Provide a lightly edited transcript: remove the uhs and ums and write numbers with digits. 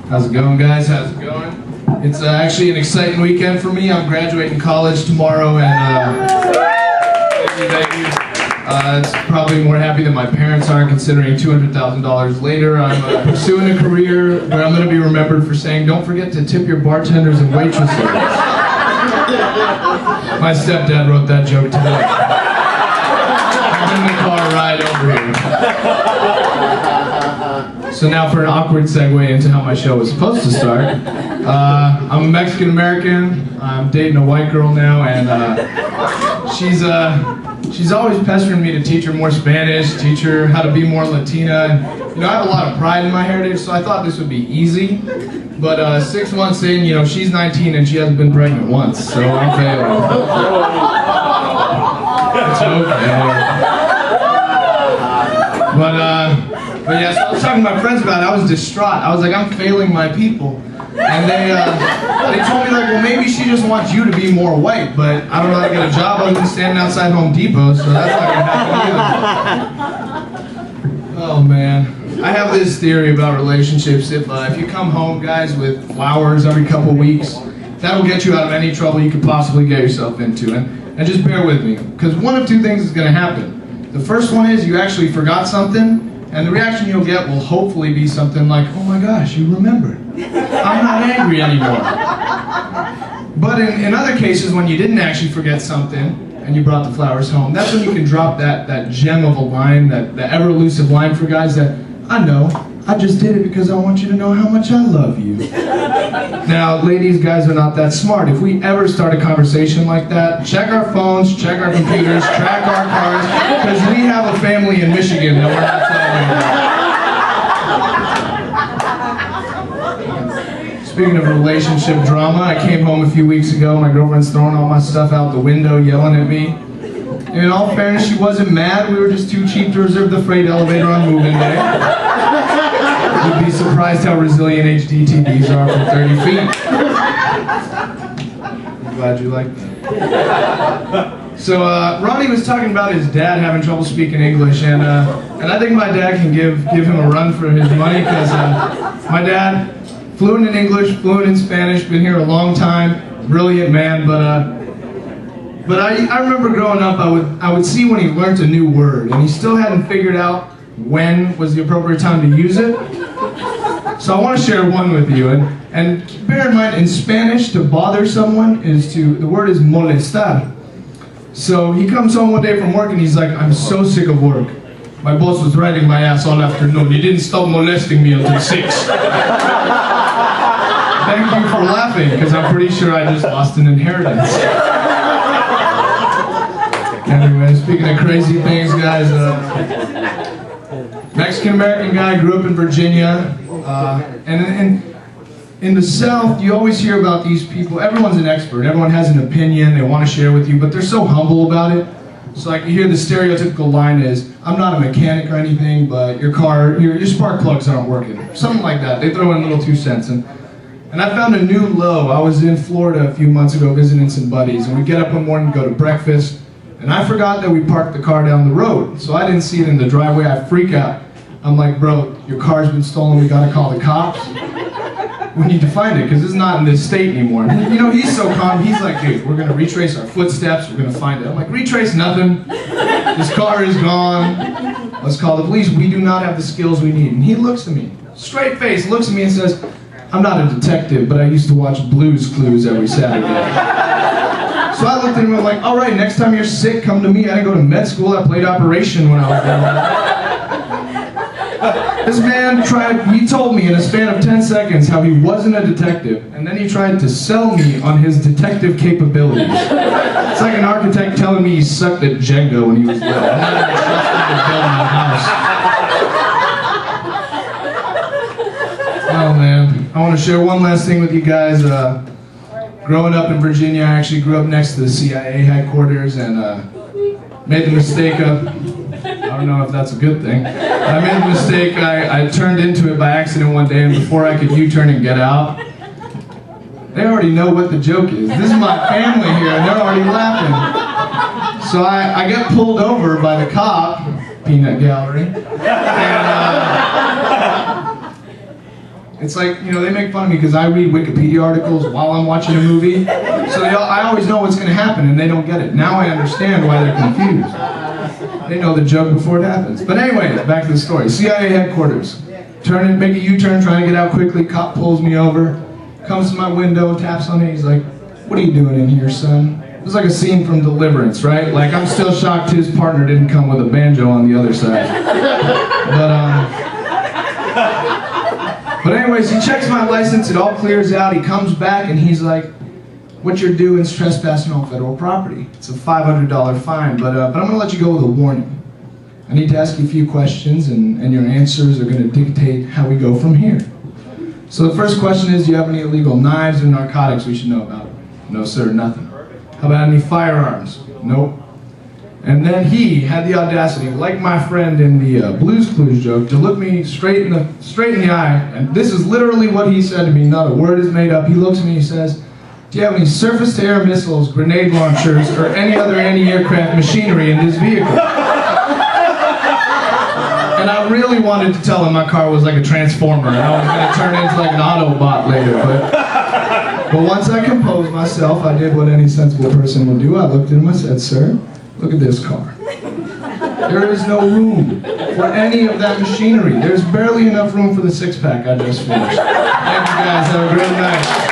How's it going, guys? How's it going? It's actually an exciting weekend for me. I'm graduating college tomorrow, and thank you. It's probably more happy that my parents aren't, considering $200,000 later. I'm pursuing a career where I'm going to be remembered for saying, don't forget to tip your bartenders and waitresses. My stepdad wrote that joke today. I'm in the car ride over here. So now for an awkward segue into how my show was supposed to start. I'm a Mexican-American. I'm dating a white girl now, and she's always pestering me to teach her more Spanish, teach her how to be more Latina. And, you know, I have a lot of pride in my heritage, so I thought this would be easy. But 6 months in, you know, she's 19 and she hasn't been pregnant once, so I'm failing. It's okay. But yeah, so I was talking to my friends about it. I was distraught. I was like, I'm failing my people. And they told me, like, well, maybe she just wants you to be more white, but I don't know how to get a job other than standing outside Home Depot, so that's not going to happen either. Oh, man. I have this theory about relationships. If you come home, guys, with flowers every couple weeks, that'll get you out of any trouble you could possibly get yourself into. And just bear with me, because one of two things is going to happen. The first one is you actually forgot something, and the reaction you'll get will hopefully be something like, oh my gosh, you remembered. I'm not angry anymore. But in other cases, when you didn't actually forget something, and you brought the flowers home, that's when you can drop that gem of a line, that ever-elusive line for guys that, I know, I just did it because I want you to know how much I love you. Now, ladies, guys are not that smart. If we ever start a conversation like that, check our phones, check our computers, track our cars, because we have a family in Michigan that we're not telling you about. Speaking of relationship drama, I came home a few weeks ago, my girlfriend's throwing all my stuff out the window, yelling at me. And in all fairness, she wasn't mad. We were just too cheap to reserve the freight elevator on move-in day. You'd be surprised how resilient HD TVs are from 30 feet. I'm glad you like that. So Ronnie was talking about his dad having trouble speaking English, and I think my dad can give him a run for his money, because my dad, fluent in English, fluent in Spanish, been here a long time, brilliant man, but I remember growing up, I would see when he learned a new word, and he still hadn't figured out when was the appropriate time to use it. So I want to share one with you, and bear in mind, in Spanish, to bother someone the word is molestar. So he comes home one day from work and he's like, I'm so sick of work. My boss was riding my ass all afternoon. He didn't stop molesting me until 6. Thank you for laughing, because I'm pretty sure I just lost an inheritance. Anyway, speaking of crazy things, guys, Mexican-American guy, grew up in Virginia, and in the South, you always hear about these people. Everyone's an expert, everyone has an opinion, they want to share with you, but they're so humble about it. So like you hear the stereotypical line is, I'm not a mechanic or anything, but your spark plugs aren't working. Something like that. They throw in a little 2 cents. And I found a new low. I was in Florida a few months ago visiting some buddies, and we get up one morning to go to breakfast, and I forgot that we parked the car down the road, so I didn't see it in the driveway. I freak out. I'm like, bro, your car's been stolen, we gotta call the cops. We need to find it, because it's not in this state anymore. You know, he's so calm, he's like, dude, we're gonna retrace our footsteps, we're gonna find it. I'm like, retrace nothing. This car is gone. Let's call the police. We do not have the skills we need. And he looks at me, straight face, looks at me and says, I'm not a detective, but I used to watch Blue's Clues every Saturday. So I looked at him and I'm like, all right, next time you're sick, come to me. I didn't go to med school, I played Operation when I was there. This man he told me in a span of 10 seconds how he wasn't a detective, and then he tried to sell me on his detective capabilities. It's like an architect telling me he sucked at Jenga when he was little. I'm not even trusting to build my house. Oh man, I want to share one last thing with you guys. Growing up in Virginia, I actually grew up next to the CIA headquarters, and made the mistake of, I don't know if that's a good thing. I made the mistake, I turned into it by accident one day, and before I could U-turn and get out, they already know what the joke is. This is my family here, and they're already laughing. So I get pulled over by the cop, peanut gallery, and It's like, you know, they make fun of me because I read Wikipedia articles while I'm watching a movie. So I always know what's going to happen, and they don't get it. Now I understand why they're confused. They know the joke before it happens. But anyway, back to the story. CIA headquarters. Make a U-turn, trying to get out quickly. Cop pulls me over, comes to my window, taps on it. He's like, "What are you doing in here, son?" It was like a scene from Deliverance, right? Like, I'm still shocked his partner didn't come with a banjo on the other side. But anyways, he checks my license, it all clears out, he comes back and he's like, "What you're doing is trespassing on federal property. It's a $500 fine, but I'm gonna let you go with a warning. I need to ask you a few questions and your answers are gonna dictate how we go from here. So the first question is, do you have any illegal knives or narcotics we should know about?" "No, sir, nothing." "How about any firearms?" "Nope." And then he had the audacity, like my friend in the Blue's Clues joke, to look me straight in the eye, and this is literally what he said to me, not a word is made up. He looks at me and he says, "Do you have any surface-to-air missiles, grenade launchers, or any other anti-aircraft machinery in this vehicle?" And I really wanted to tell him my car was like a transformer, and I was going to turn into like an Autobot later, but once I composed myself, I did what any sensible person would do. I looked at him and I said, "Sir, look at this car. There is no room for any of that machinery. There's barely enough room for the six-pack I just finished." Thank you guys, have a great night.